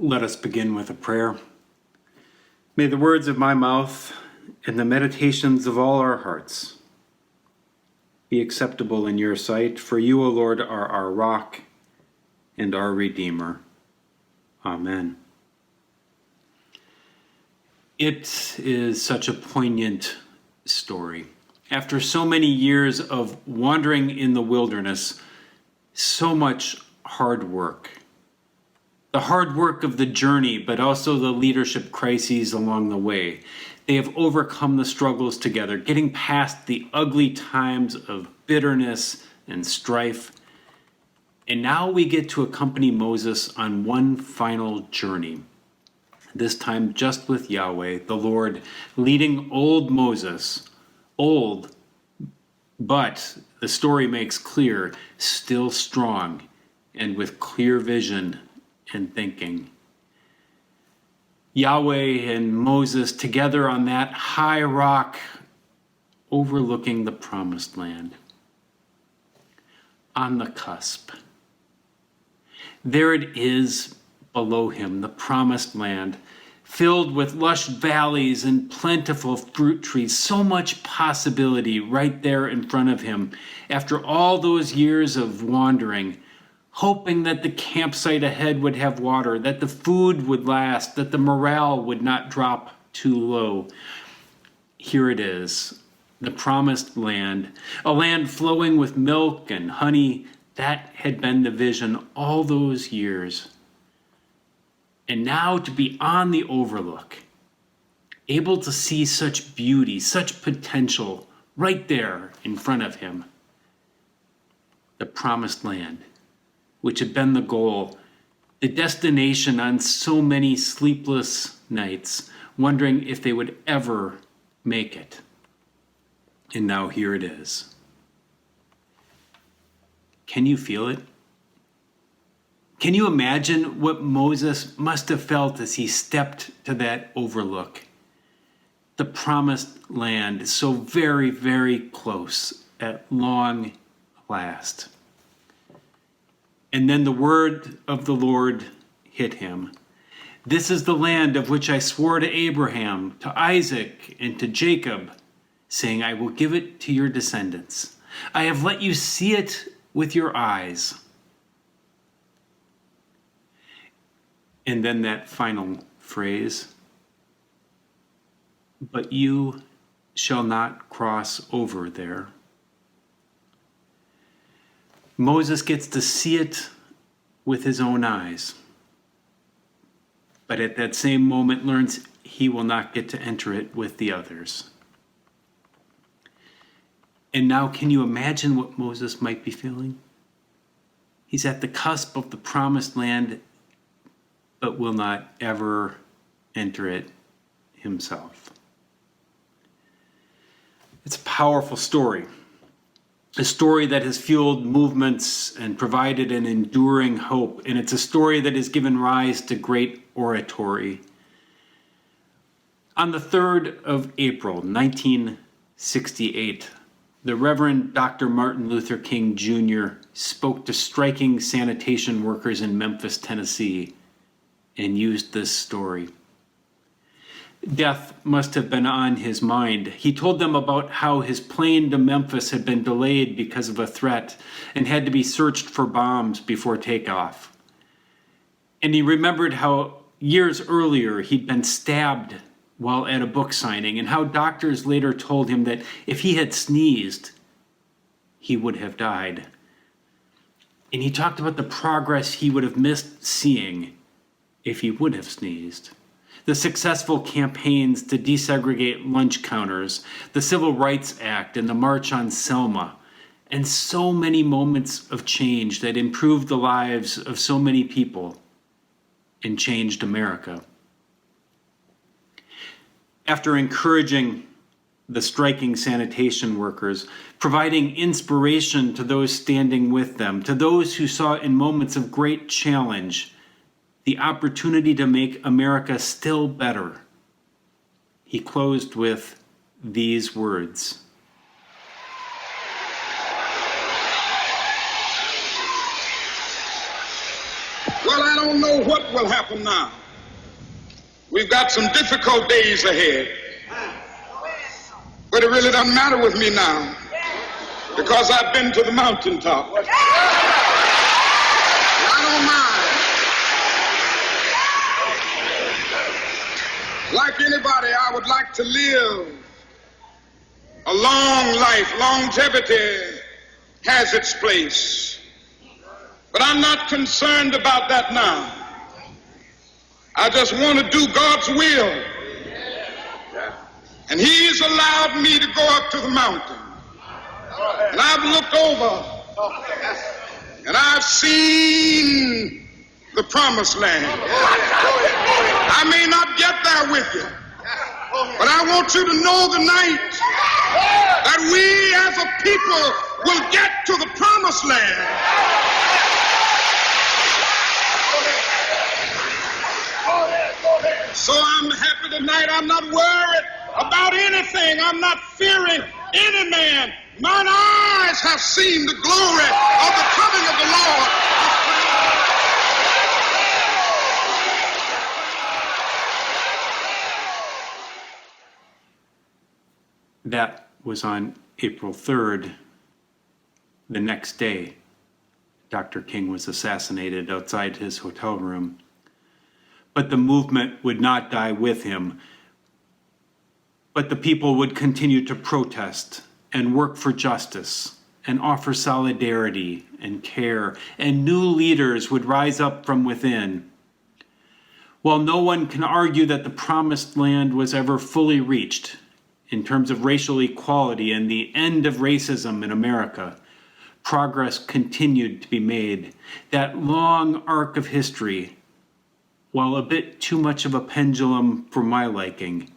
Let us begin with a prayer. May the words of my mouth and the meditations of all our hearts be acceptable in your sight, for you, O Lord, are our rock and our Redeemer. Amen. It is such a poignant story. After so many years of wandering in the wilderness, so much hard work. The hard work of the journey, but also the leadership crises along the way. They have overcome the struggles together, getting past the ugly times of bitterness and strife. And now we get to accompany Moses on one final journey, this time just with Yahweh, the Lord, leading old Moses, old, but the story makes clear, still strong and with clear vision and thinking. Yahweh and Moses together on that high rock overlooking the promised land. On the cusp. There it is below him, the promised land, filled with lush valleys and plentiful fruit trees, so much possibility right there in front of him after all those years of wandering, hoping that the campsite ahead would have water, that the food would last, that the morale would not drop too low. Here it is, the promised land, a land flowing with milk and honey. That had been the vision all those years. And now to be on the overlook, able to see such beauty, such potential right there in front of him. The promised land, which had been the goal, the destination on so many sleepless nights, wondering if they would ever make it. And now here it is. Can you feel it? Can you imagine what Moses must have felt as he stepped to that overlook? The promised land, so very, very close at long last. And then the word of the Lord hit him. This is the land of which I swore to Abraham, to Isaac, and to Jacob, saying, I will give it to your descendants. I have let you see it with your eyes. And then that final phrase, but you shall not cross over there. Moses gets to see it with his own eyes, but at that same moment learns he will not get to enter it with the others. And now can you imagine what Moses might be feeling? He's at the cusp of the promised land, but will not ever enter it himself. It's a powerful story. A story that has fueled movements and provided an enduring hope. And it's a story that has given rise to great oratory. On the 3rd of April, 1968, the Reverend Dr. Martin Luther King Jr. spoke to striking sanitation workers in Memphis, Tennessee, and used this story. Death must have been on his mind. He told them about how his plane to Memphis had been delayed because of a threat and had to be searched for bombs before takeoff. And he remembered how years earlier he'd been stabbed while at a book signing, and how doctors later told him that if he had sneezed, he would have died. And he talked about the progress he would have missed seeing if he would have sneezed. The successful campaigns to desegregate lunch counters, the Civil Rights Act, and the March on Selma, and so many moments of change that improved the lives of so many people and changed America. After encouraging the striking sanitation workers, providing inspiration to those standing with them, to those who saw in moments of great challenge the opportunity to make America still better, he closed with these words. Well, I don't know what will happen now. We've got some difficult days ahead. But it really doesn't matter with me now, because I've been to the mountaintop. I don't mind. Like anybody, I would like to live a long life. Longevity has its place. But I'm not concerned about that now. I just want to do God's will. And He's allowed me to go up to the mountain. And I've looked over and I've seen the promised land. I may not get there with you, but I want you to know tonight that we as a people will get to the promised land. So I'm happy tonight. I'm not worried about anything. I'm not fearing any man. Mine eyes have seen the glory of the coming of the Lord. That was on April 3rd. The next day, Dr. King was assassinated outside his hotel room. But the movement would not die with him. But the people would continue to protest and work for justice and offer solidarity and care, and new leaders would rise up from within. While no one can argue that the promised land was ever fully reached in terms of racial equality and the end of racism in America, progress continued to be made. That long arc of history, while a bit too much of a pendulum for my liking,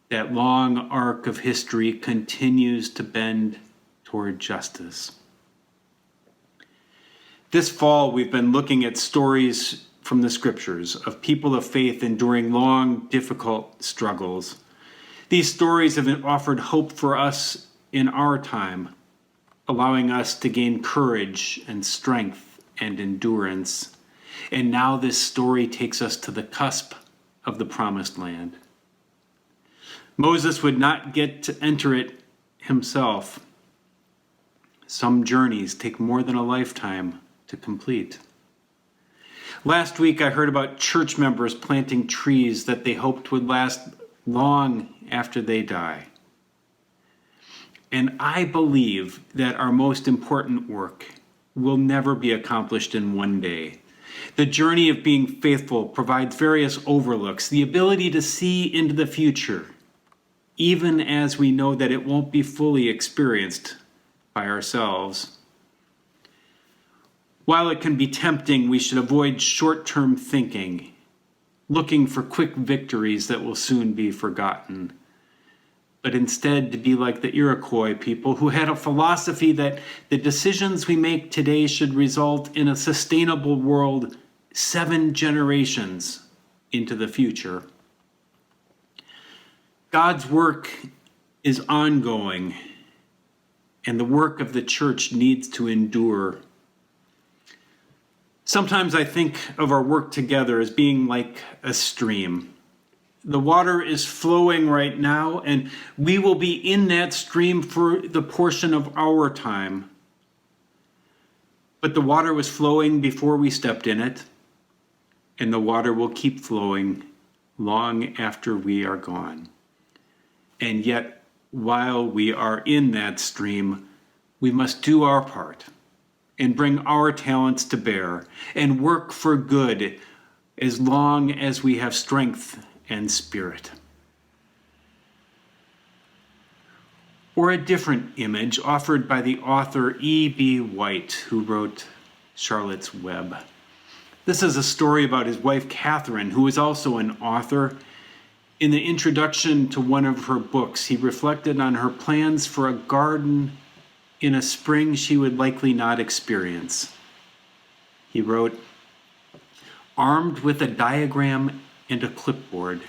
that long arc of history continues to bend toward justice. This fall, we've been looking at stories from the scriptures of people of faith enduring long, difficult struggles. These stories have offered hope for us in our time, allowing us to gain courage and strength and endurance. And now this story takes us to the cusp of the promised land. Moses would not get to enter it himself. Some journeys take more than a lifetime to complete. Last week, I heard about church members planting trees that they hoped would last long after they die. And I believe that our most important work will never be accomplished in one day. The journey of being faithful provides various overlooks, the ability to see into the future, even as we know that it won't be fully experienced by ourselves. While it can be tempting, we should avoid short-term thinking, looking for quick victories that will soon be forgotten, but instead to be like the Iroquois people who had a philosophy that the decisions we make today should result in a sustainable world 7 generations into the future. God's work is ongoing, and the work of the church needs to endure. Sometimes I think of our work together as being like a stream. The water is flowing right now, and we will be in that stream for the portion of our time. But the water was flowing before we stepped in it, and the water will keep flowing long after we are gone. And yet, while we are in that stream, we must do our part and bring our talents to bear and work for good as long as we have strength and spirit. Or a different image offered by the author E.B. White, who wrote Charlotte's Web. This is a story about his wife Catherine, who is also an author. In the introduction to one of her books, he reflected on her plans for a garden in a spring she would likely not experience. He wrote, "Armed with a diagram and a clipboard,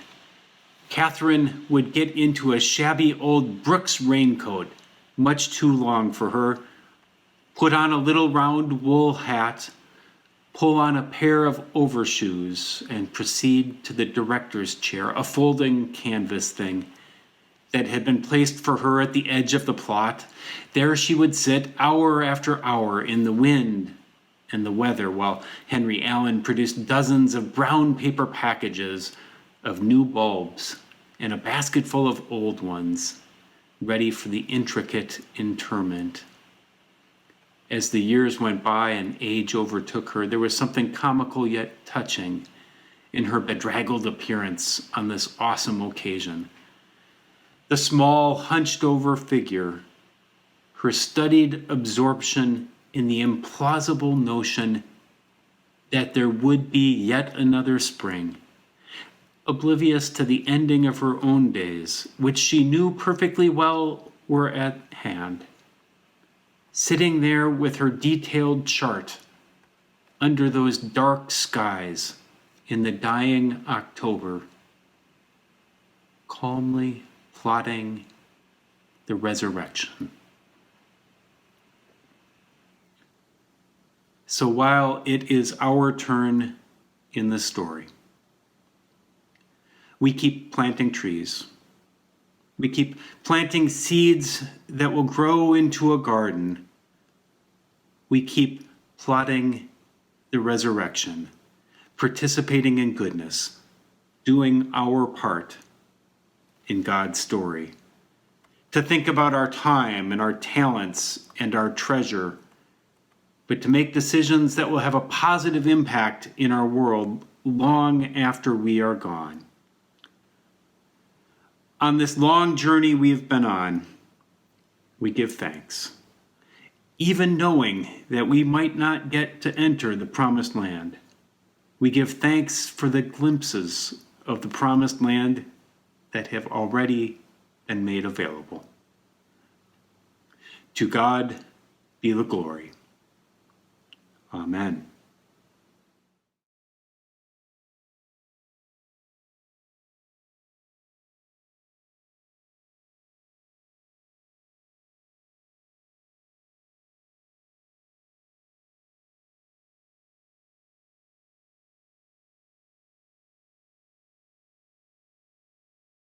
Catherine would get into a shabby old Brooks raincoat, much too long for her, put on a little round wool hat, pull on a pair of overshoes, and proceed to the director's chair, a folding canvas thing that had been placed for her at the edge of the plot. There she would sit hour after hour in the wind and the weather while Henry Allen produced dozens of brown paper packages of new bulbs and a basket full of old ones, ready for the intricate interment. As the years went by and age overtook her, there was something comical yet touching in her bedraggled appearance on this awesome occasion. The small, hunched-over figure, her studied absorption in the implausible notion that there would be yet another spring, oblivious to the ending of her own days, which she knew perfectly well were at hand. Sitting there with her detailed chart under those dark skies in the dying October, calmly plotting the resurrection. So while it is our turn in the story, we keep planting trees. We keep planting seeds that will grow into a garden. We keep plotting the resurrection, participating in goodness, doing our part in God's story. To think about our time and our talents and our treasure, but to make decisions that will have a positive impact in our world long after we are gone. On this long journey we've been on, we give thanks, even knowing that we might not get to enter the promised land. We give thanks for the glimpses of the promised land that have already been made available. To God be the glory. Amen.